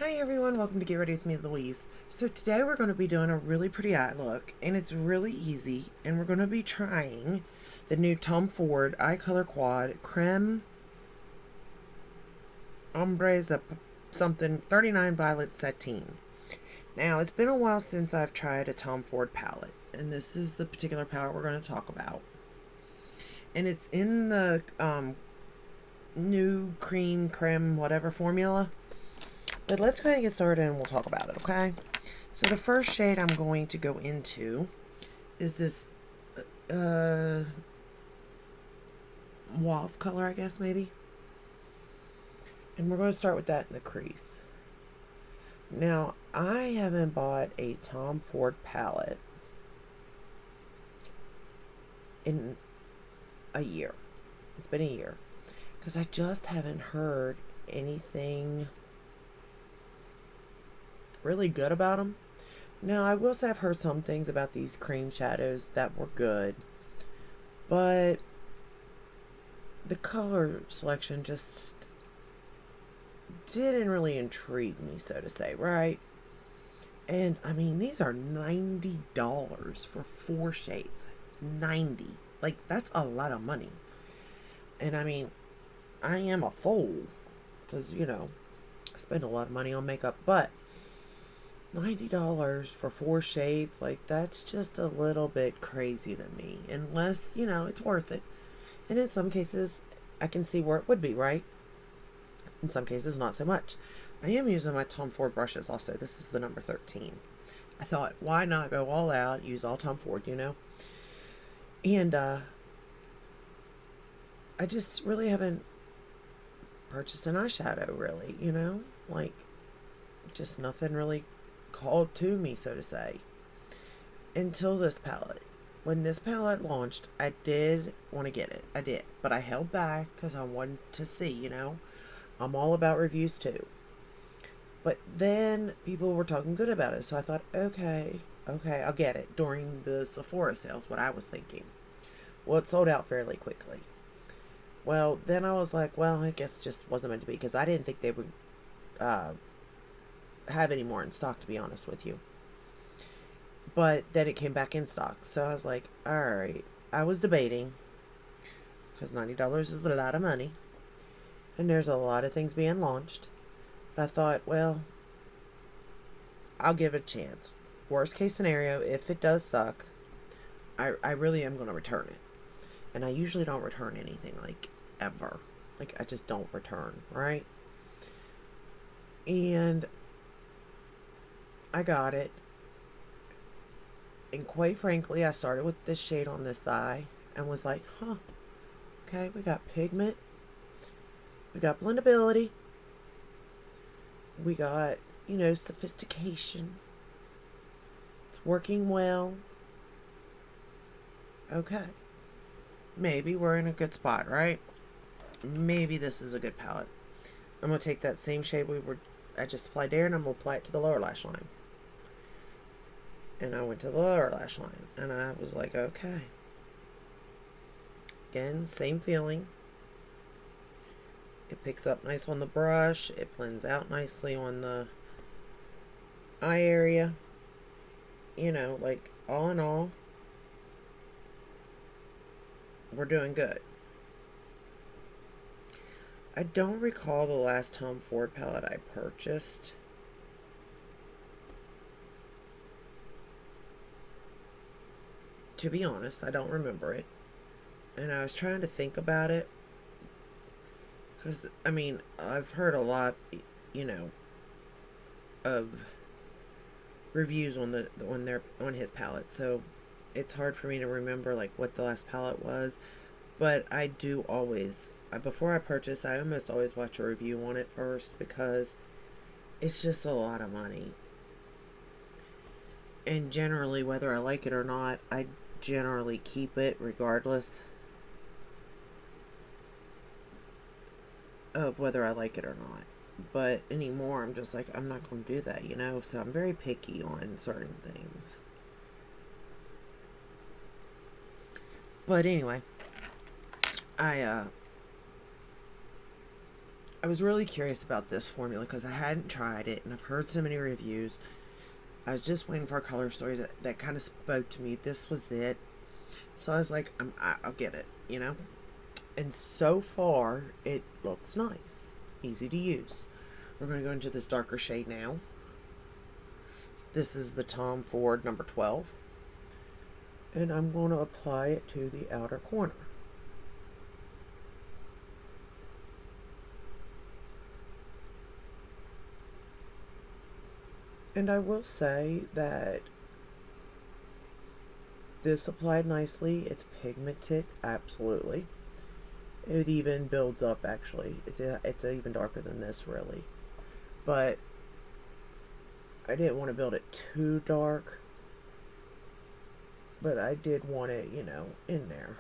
Hi everyone, welcome to Get Ready with me, Louise. So today we're going to be doing a really pretty eye look, and it's really easy, and we're going to be trying the new Tom Ford Eye Color Quad Creme Ombreza something 39 Violet Satine. Now, it's been a while since I've tried a Tom Ford palette, and this is the particular palette we're going to talk about. And it's in the new creme, whatever formula. But let's go ahead and get started and we'll talk about it, okay? So the first shade I'm going to go into is this mauve color, I guess, maybe. And we're going to start with that in the crease. Now, I haven't bought a Tom Ford palette in a year. It's been a year. Because I just haven't heard anything really good about them. Now, I will say I've heard some things about these cream shadows that were good. But the color selection just didn't really intrigue me, so to say, right? And I mean, these are $90 for 4 shades. 90. Like, that's a lot of money. And I mean, I am a fool because, I spend a lot of money on makeup, but $90 for 4 shades, like, that's just a little bit crazy to me. Unless, it's worth it. And in some cases, I can see where it would be, right? In some cases, not so much. I am using my Tom Ford brushes also. This is the number 13. I thought, why not go all out, use all Tom Ford, And I just really haven't purchased an eyeshadow, really, Like, just nothing really called to me, so to say, until this palette. When this palette launched, I did want to get it. I did. But I held back because I wanted to see, I'm all about reviews too. But then people were talking good about it. So I thought, okay, I'll get it during the Sephora sales, what I was thinking. Well, it sold out fairly quickly. Well, then I was like, well, I guess it just wasn't meant to be because I didn't think they would have any more in stock, to be honest with you. But then it came back in stock. So I was like, alright. I was debating because $90 is a lot of money. And there's a lot of things being launched. But I thought, well, I'll give it a chance. Worst case scenario, if it does suck, I really am going to return it. And I usually don't return anything, like, ever. Like, I just don't return, right? And I got it. And quite frankly, I started with this shade on this eye and was like, huh, okay, we got pigment, we got blendability, we got, sophistication. It's working well. Okay. Maybe we're in a good spot, right? Maybe this is a good palette. I'm going to take that same shade I just applied there, and I'm going to apply it to the lower lash line. And I went to the lower lash line, and I was like, okay. Again, same feeling. It picks up nice on the brush. It blends out nicely on the eye area. Like, all in all, we're doing good. I don't recall the last Tom Ford palette I purchased. To be honest, I don't remember it. And I was trying to think about it. Because, I mean, I've heard a lot, of reviews on his palette. So it's hard for me to remember, like, what the last palette was. But I do always, before I purchase, I almost always watch a review on it first because it's just a lot of money. And generally, whether I like it or not, I generally keep it regardless of whether I like it or not. But anymore, I'm just like, I'm not going to do that, So I'm very picky on certain things. But anyway, I I was really curious about this formula because I hadn't tried it and I've heard so many reviews. I was just waiting for a color story that kind of spoke to me. This was it. So I was like, I'll get it, you know? And so far, it looks nice. Easy to use. We're going to go into this darker shade now. This is the Tom Ford number 12. And I'm going to apply it to the outer corner. And I will say that this applied nicely. It's pigmented, absolutely. It even builds up, actually. It's even darker than this, really. But I didn't want to build it too dark. But I did want it, you know, in there.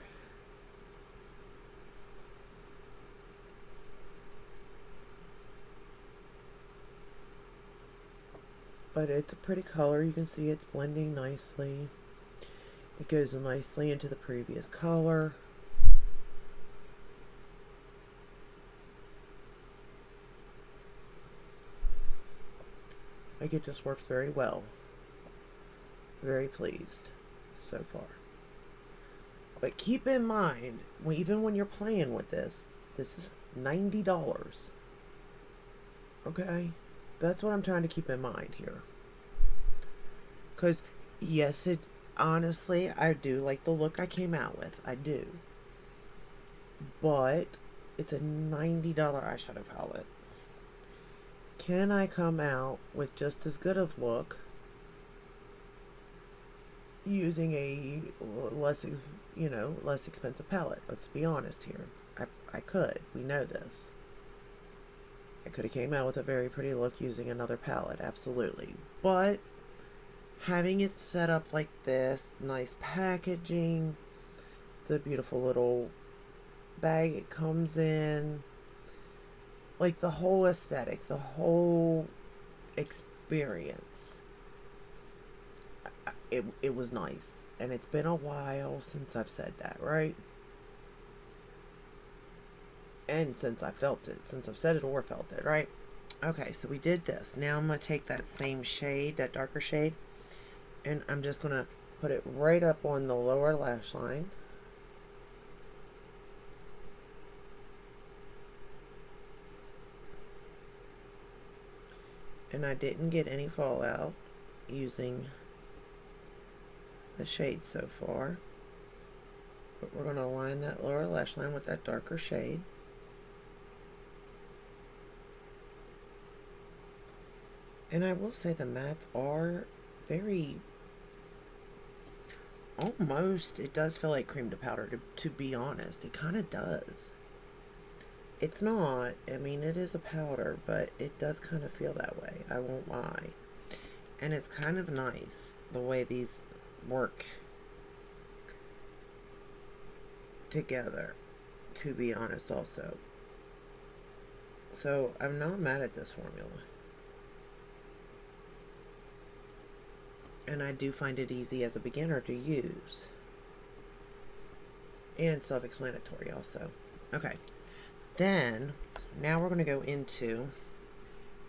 But it's a pretty color. You can see it's blending nicely. It goes nicely into the previous color. Like, it just works very well. Very pleased so far. But keep in mind, even when you're playing with this is $90. Okay? That's what I'm trying to keep in mind here. Because, yes, honestly, I do like the look I came out with. I do. But it's a $90 eyeshadow palette. Can I come out with just as good of look using a less expensive palette? Let's be honest here. I could. We know this. I could have came out with a very pretty look using another palette, absolutely. But having it set up like this, nice packaging, the beautiful little bag it comes in, like the whole aesthetic, the whole experience, it was nice. And it's been a while since I've said that, right? And since I felt it, since I've said it or felt it, right? Okay, so we did this. Now I'm going to take that same shade, that darker shade, and I'm just going to put it right up on the lower lash line. And I didn't get any fallout using the shade so far. But we're going to line that lower lash line with that darker shade. And I will say the mattes are very, almost, it does feel like cream to powder, to be honest. It kind of does. It's not, I mean, it is a powder, but it does kind of feel that way. I won't lie. And it's kind of nice the way these work together, to be honest also. So I'm not mad at this formula. And I do find it easy as a beginner to use. And self-explanatory also. Okay. Then, now we're going to go into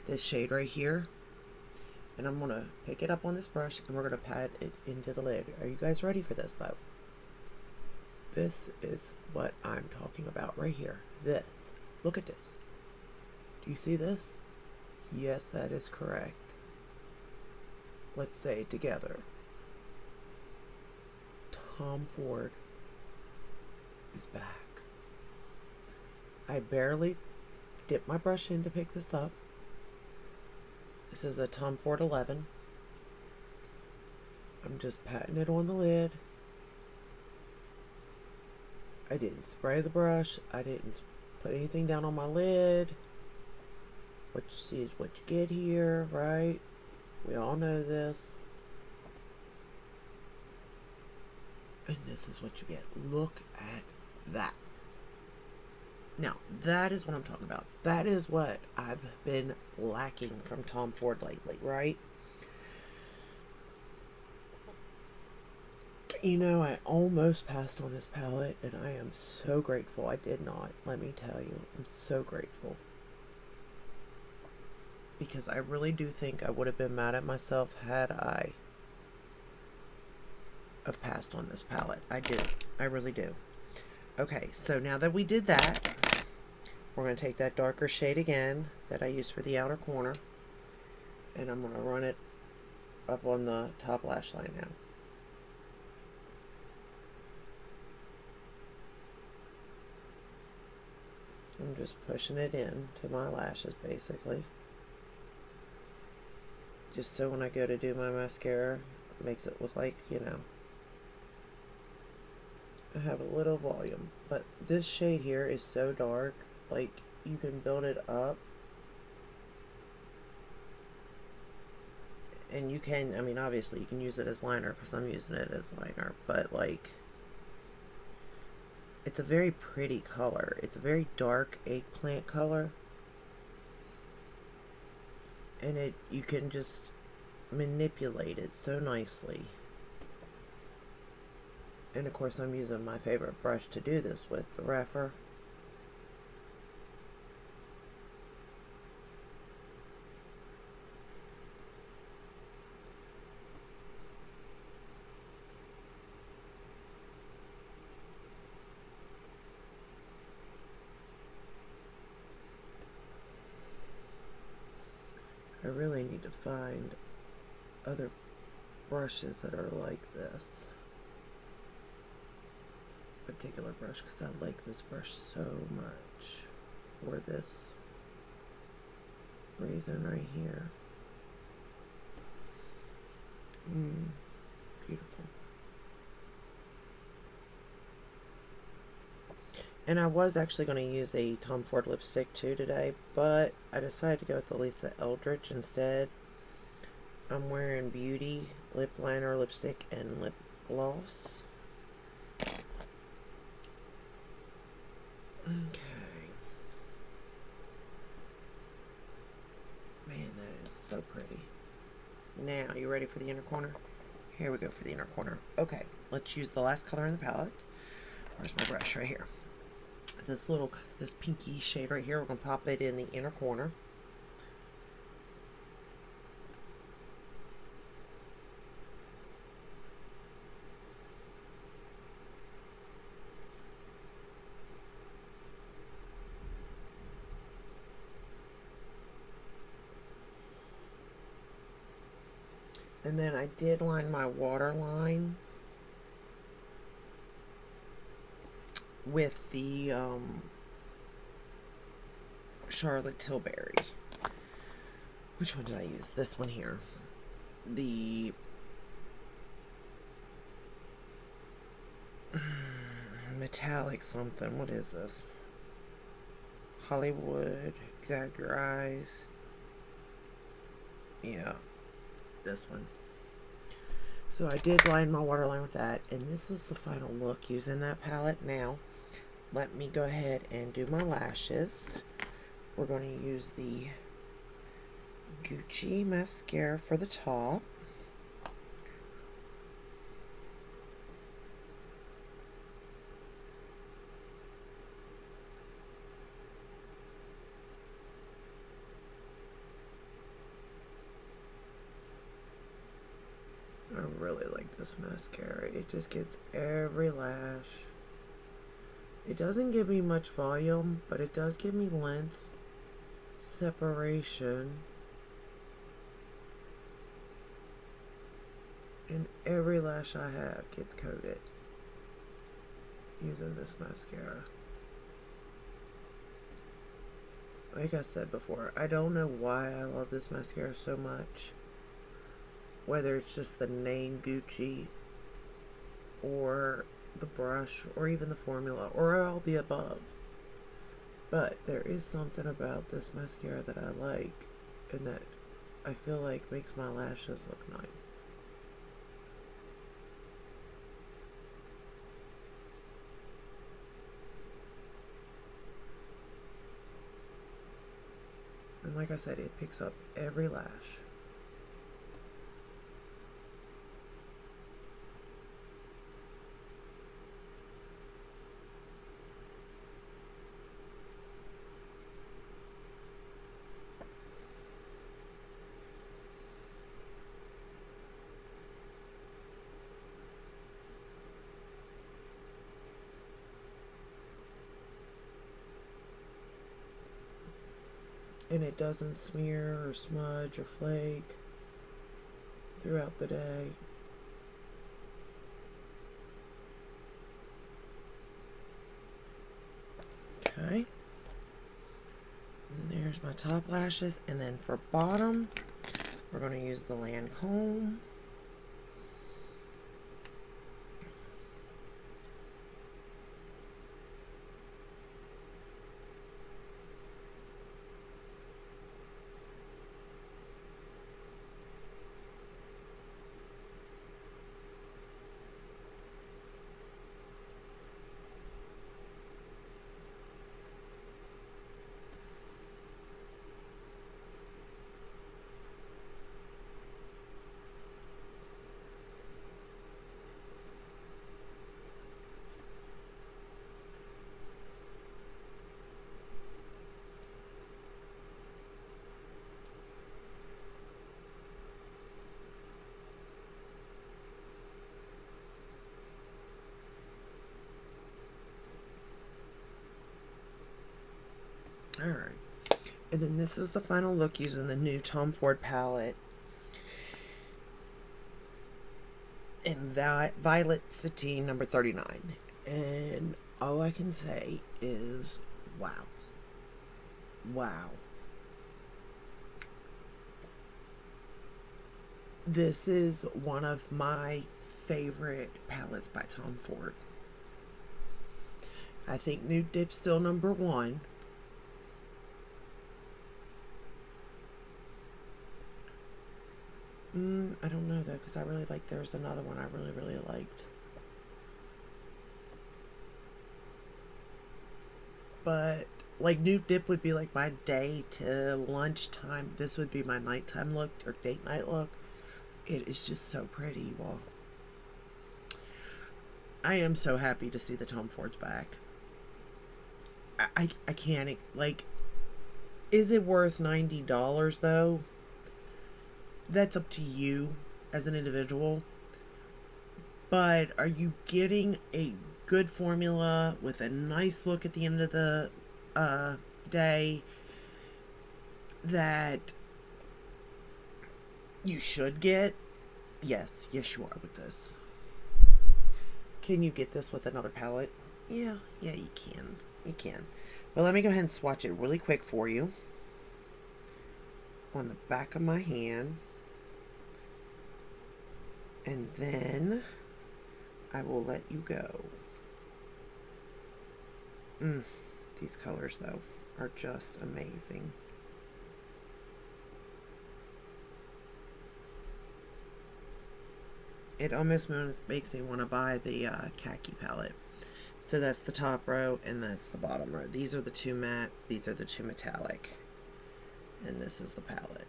this shade right here. And I'm going to pick it up on this brush and we're going to pat it into the lid. Are you guys ready for this though? This is what I'm talking about right here. This. Look at this. Do you see this? Yes, that is correct. Let's say it together. Tom Ford is back. I barely dipped my brush in to pick this up. This is a Tom Ford 11. I'm just patting it on the lid. I didn't spray the brush. I didn't put anything down on my lid. What you see is what you get here, right? We all know this. And this is what you get. Look at that. Now, that is what I'm talking about. That is what I've been lacking from Tom Ford lately, right? You know, I almost passed on this palette, and I am so grateful I did not. Let me tell you, I'm so grateful. because I really do think I would have been mad at myself had I have passed on this palette. I do. I really do. Okay, so now that we did that, we're going to take that darker shade again that I used for the outer corner, and I'm going to run it up on the top lash line now. I'm just pushing it in to my lashes basically. Just so when I go to do my mascara, it makes it look like, you know, I have a little volume. But this shade here is so dark, like you can build it up. And you can, I mean, obviously you can use it as liner because I'm using it as liner, but like, it's a very pretty color. It's a very dark eggplant color. And you can just manipulate it so nicely. And of course I'm using my favorite brush to do this with, the Reffer. I really need to find other brushes that are like this particular brush because I like this brush so much for this reason right here. Beautiful. And I was actually going to use a Tom Ford lipstick too today, but I decided to go with the Lisa Eldridge instead. I'm wearing Beauty lip liner, lipstick, and lip gloss. Okay. Man, that is so pretty. Now, you ready for the inner corner? Here we go for the inner corner. Okay, let's use the last color in the palette. Where's my brush? Right here. This pinky shade right here, we're going to pop it in the inner corner. And then I did line my waterline with the Charlotte Tilbury. Which one did I use? This one here. The metallic something. What is this? Hollywood. Exaggerate Your Eyes. Yeah. This one. So I did line my waterline with that, and this is the final look using that palette. Now, let me go ahead and do my lashes. We're going to use the Gucci mascara for the top. I really like this mascara. It just gets every lash. It doesn't give me much volume, but it does give me length, separation, and every lash I have gets coated using this mascara. Like I said before, I don't know why I love this mascara so much. Whether it's just the name Gucci, or the brush, or even the formula, or all the above. But there is something about this mascara that I like, and that I feel like makes my lashes look nice. And like I said, it picks up every lash. and it doesn't smear or smudge or flake throughout the day. Okay. And there's my top lashes. And then for bottom, we're going to use the Lancome. Alright. And then this is the final look using the new Tom Ford palette. And that Violet Satine number 39. And all I can say is wow. Wow. This is one of my favorite palettes by Tom Ford. I think Nude Dip's still number one. I don't know though, because I really like, there's another one I really liked. But like Nude Dip would be like my day to lunchtime. This would be my nighttime look or date night look. It is just so pretty. Well, I am so happy to see the Tom Ford's back. I can't, like, is it worth $90 though? That's up to you as an individual. But are you getting a good formula with a nice look at the end of the day that you should get? Yes you are with this. Can you get this with another palette? Yeah, you can. You can. But let me go ahead and swatch it really quick for you on the back of my hand. And then I will let you go. These colors, though, are just amazing. It almost makes me want to buy the khaki palette. So that's the top row and that's the bottom row. These are the two mattes. These are the two metallic. And this is the palette.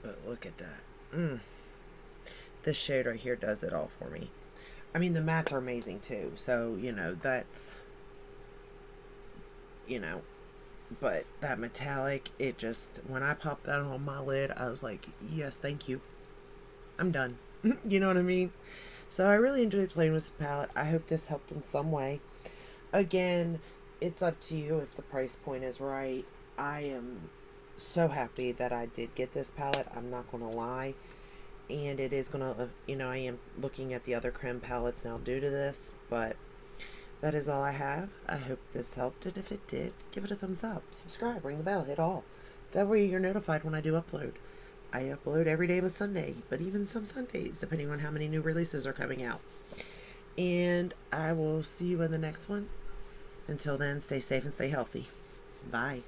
But look at that. This shade right here does it all for me. I mean, the mattes are amazing too. So, you know, that's, you know, but that metallic, it just, when I popped that on my lid, I was like, yes, thank you. I'm done. You know what I mean? So I really enjoyed playing with this palette. I hope this helped in some way. Again, it's up to you if the price point is right. I am so happy that I did get this palette. I'm not going to lie. And it is going to, you know, I am looking at the other creme palettes now due to this. But that is all I have. I hope this helped. And if it did, give it a thumbs up. Subscribe, ring the bell, hit all. That way you're notified when I do upload. I upload every day but Sunday, but even some Sundays, depending on how many new releases are coming out. And I will see you in the next one. Until then, stay safe and stay healthy. Bye.